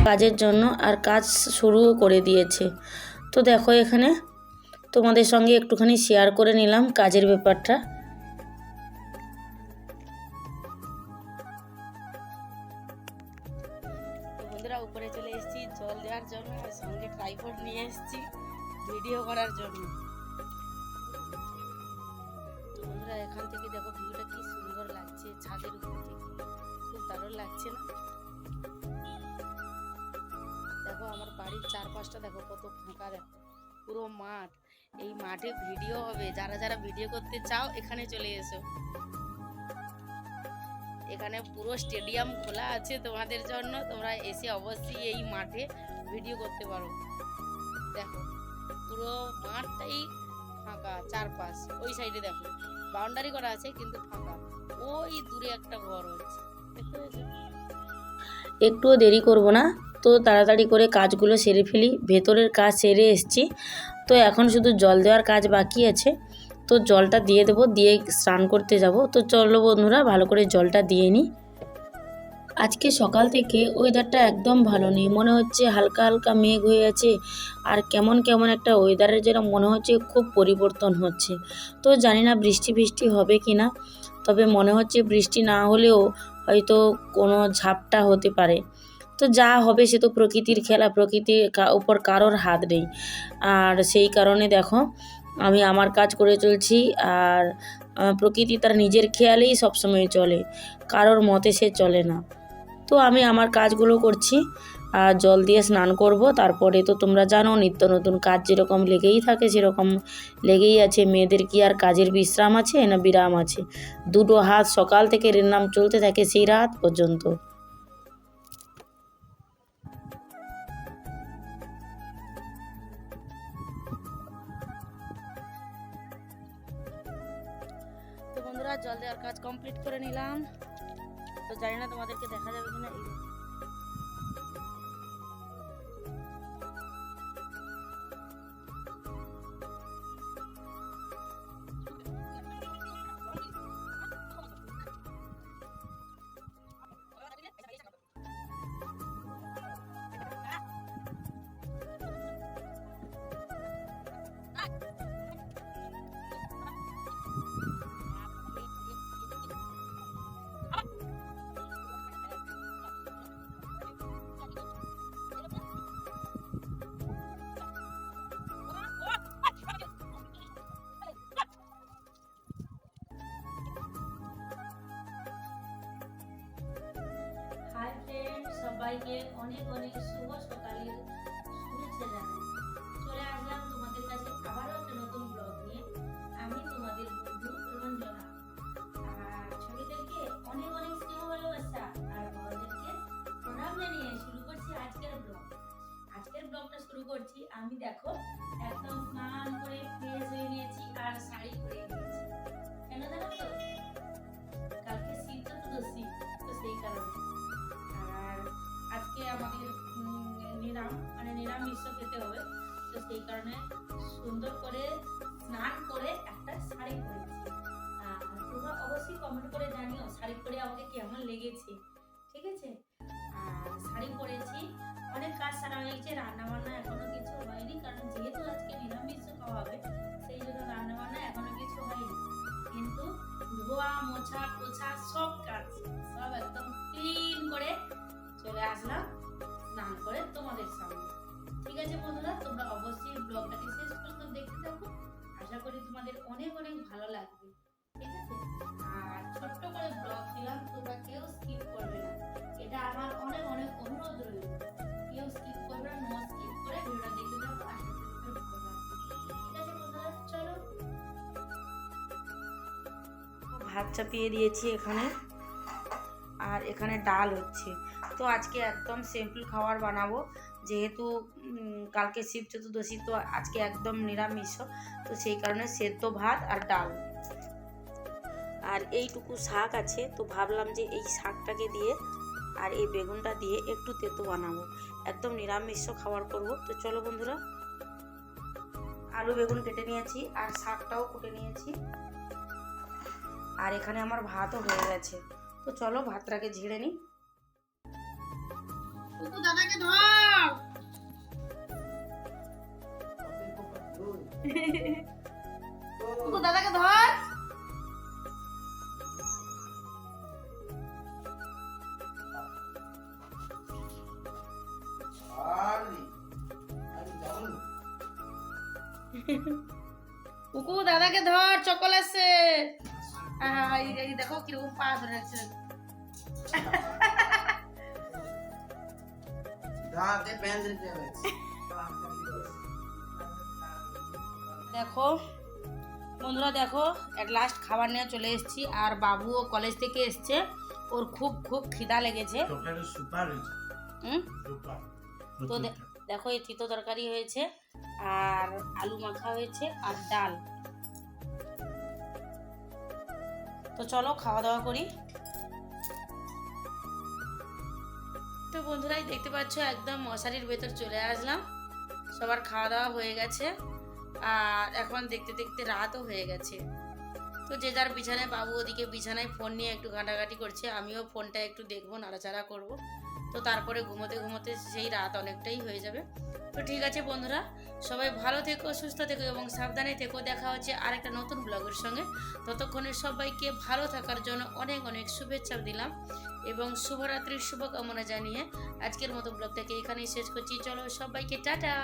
কাজের জন্য, আর কাজ শুরুও করে দিয়েছে। তো দেখো এখানে তোমাদের সঙ্গে একটুখানি শেয়ার করে নিলাম কাজের ব্যাপারটা। বন্ধুরা উপরে চলে এসেছি জল দেওয়ার জন্য, আর সঙ্গে ট্রাইপড নিয়ে এসেছি ভিডিও করার জন্য। বন্ধুরা এখান থেকে দেখো ভিউটা কি সুন্দর লাগছে, ছাদের উপর থেকে খুব দারুণ লাগছে না? দেখো আমার বাড়ির চারপাশটা দেখো কত ফাঁকা, দেখো পুরো মাঠ। এই মাঠে ভিডিও হবে, যারা যারা ভিডিও করতে চাও এখানে চলে এসো। এখানে পুরো স্টেডিয়াম খোলা আছে তোমাদের জন্য, তোমরা এসে অবশ্যই এই মাঠে ভিডিও করতে পারো। দেখো পুরো মাঠটাই ফাঁকা, চারপাশ ওই সাইডে দেখো বাউন্ডারি করা আছে কিন্তু ফাঁকা। ওই দূরে একটা ঘর হচ্ছে, একটুও দেরি করব না, তো তাড়াতাড়ি করে কাজগুলো সেরে ফেলি। ভেতরের কাজ সেরে এসেছি, তো এখন শুধু জল দেওয়ার কাজ বাকি আছে। তো জলটা দিয়ে দেবো, দিয়ে স্নান করতে যাব। তো চলো বন্ধুরা ভালো করে জলটা দিয়ে নিই। আজকে সকাল থেকে ওয়েদারটা একদম ভালো নেই, মনে হচ্ছে হালকা হালকা মেঘ হয়ে আছে, আর কেমন কেমন একটা ওয়েদারের যেন মনে হচ্ছে খুব পরিবর্তন হচ্ছে। তো জানি না বৃষ্টি হবে কি না, তবে মনে হচ্ছে বৃষ্টি না হলেও হয়তো কোনো ঝাপটা হতে পারে। তো যা হবে সে তো প্রকৃতির খেলা, প্রকৃতির উপর কারোর হাত নেই। আর সেই কারণে দেখো আমি আমার কাজ করে চলছি, আর প্রকৃতি তার নিজের খেয়ালেই সবসময় চলে, কারোর মতে সে চলে না। তো আমি আমার কাজগুলো করছি, আর জল দিয়ে স্নান করব। তারপরে তো তোমরা জানো নিত্য নতুন কাজ যেরকম লেগেই থাকে সেরকম লেগেই আছে। মেয়েদের কি আর কাজের বিশ্রাম আছে না বিরাম আছে? দুটো হাত সকাল থেকে নাম চলতে থাকে সেই রাত পর্যন্ত। তো বন্ধুরা জল দেওয়ার কাজ কমপ্লিট করে নিলাম। তো জানি না তোমাদেরকে দেখা যাবে কিনা। হাই ফ্রেন্ডস, সবাইকে অনেক অনেক শুভ সকালের শুভেচ্ছা জানাই। চলে আসলাম তোমাদের কাছে আবারও একটা নতুন ব্লগ নিয়ে। আমি তোমাদের বন্ধু রঞ্জনা। আর ছোটদেরকে অনেক অনেক স্নেহ ভালোবাসা, আর বড়দেরকে প্রণাম জানিয়ে শুরু করছি আজকের ব্লগ। আজকের ব্লগটা শুরু করছি আমি দেখো একদম স্নান করে ফ্রেশ হয়ে নিয়েছি, আর শাড়ি পরে নিয়েছি। কেন জানো তো? কালকে শীত চতুর্দশী, তো সেই কারণে। আর আজকে আমাদের নিরামিষ খেতে হবে, তো সেই কারণে সুন্দর করে স্নান করে একটা শাড়ি পরেছি। আর তোমরা অবশ্যই কমেন্ট করে জানিও শাড়ি পরে আমাকে কেমন লেগেছে, ঠিক আছে? আর শাড়ি পরেছি, অনেক কাজ সারা হয়ে গেছে, রান্না বান্না এখনো কিছু হয়নি, কারণ যেহেতু আজকে নিরামিষ খাওয়া হবে সেই জন্য রান্না বান্না এখনো কিছু হয়নি। কিন্তু ধোয়া মোছা পোছা সব কাজ সব একদম ক্লিন করে চলে আসলাম স্নান করে তোমাদের সামনে। ঠিক আছে বন্ধুরা, তোমরা অবশ্যই ব্লগটাকে শেষ পর্যন্ত দেখতে থাকো, আশা করি তোমাদের অনেক অনেক ভালো লাগবে, ঠিক আছে? আর ছোট্ট করে ব্লগ দিলাম, তোমরা কেউ স্কিপ করবে না, এটা আমার অনেক অনেক অনুরোধ রইল। কেউ স্কিপ করবে না, নো স্কিপ করে ভিডিওটা দেখতে থাকো, আশা করি তোমাদের ভালো লাগবে। ঠিক আছে বন্ধুরা, চলো। ভাত চাপিয়ে দিয়েছি এখানে, আর এখানে ডাল হচ্ছে। তো আজকে একদম সিম্পল খাবার বানাবো, যেহেতু কালকে শিব চতুর্দশী, তো আজকে একদম নিরামিষ, তো সেই কারণে সেদ্ধ ভাত আর ডাল। আর এইটুকু শাক আছে, তো ভাবলাম যে এই শাকটাকে দিয়ে আর এই বেগুনটা দিয়ে একটু তেতো বানাবো, একদম নিরামিষ খাবার করব। তো চলো বন্ধুরা, আলু বেগুন কেটে নিয়েছি আর শাকটাও কুটে নিয়েছি, আর এখানে আমার ভাতও হয়ে গেছে। তো চলো ভাতটাকে ঝেড়ে নিই। কুকু দাদাকে ধর। কুকু দাদাকে ধর। কুকু দাদাকে ধর, চকল আছে। এই দেখো কিরকম পা ধরে আছে। দেখো বন্ধুরা, দেখো এট লাস্ট খাবার নিয়ে চলে এসেছি। আর বাবুও কলেজ থেকে এসছে, ওর খুব খুব খিদা লেগেছে। তো দেখো এই তিতো তরকারি হয়েছে, আর আলু মাখা হয়েছে, আর ডাল। তো চলো খাওয়া দাওয়া করি। তো বন্ধুরাই দেখতে পাচ্ছ একদম মশারির ভেতর চলে আসলাম। সবার খাওয়া দাওয়া হয়ে গেছে, আর এখন দেখতে দেখতে রাতও হয়ে গেছে। তো যে যার বিছানায়, বাবু ওদিকে বিছানায় ফোন নিয়ে একটু ঘাঁটাঘাঁটি করছে, আমিও ফোনটা একটু দেখবো, নাড়াচাড়া করব। তো তারপরে ঘুমোতে ঘুমোতে সেই রাত অনেকটাই হয়ে যাবে। তো ঠিক আছে বন্ধুরা, সবাই ভালো থেকো, সুস্থ থেকো এবং সাবধানে থেকো। দেখা হচ্ছে আরেকটা নতুন ব্লগের সঙ্গে। ততক্ষণে সবাইকে ভালো থাকার জন্য অনেক অনেক শুভেচ্ছা দিলাম এবং শুভরাত্রির শুভকামনা জানিয়ে আজকের মতো ব্লগটাকে এখানেই শেষ করছি। চলো সবাইকে টাটা।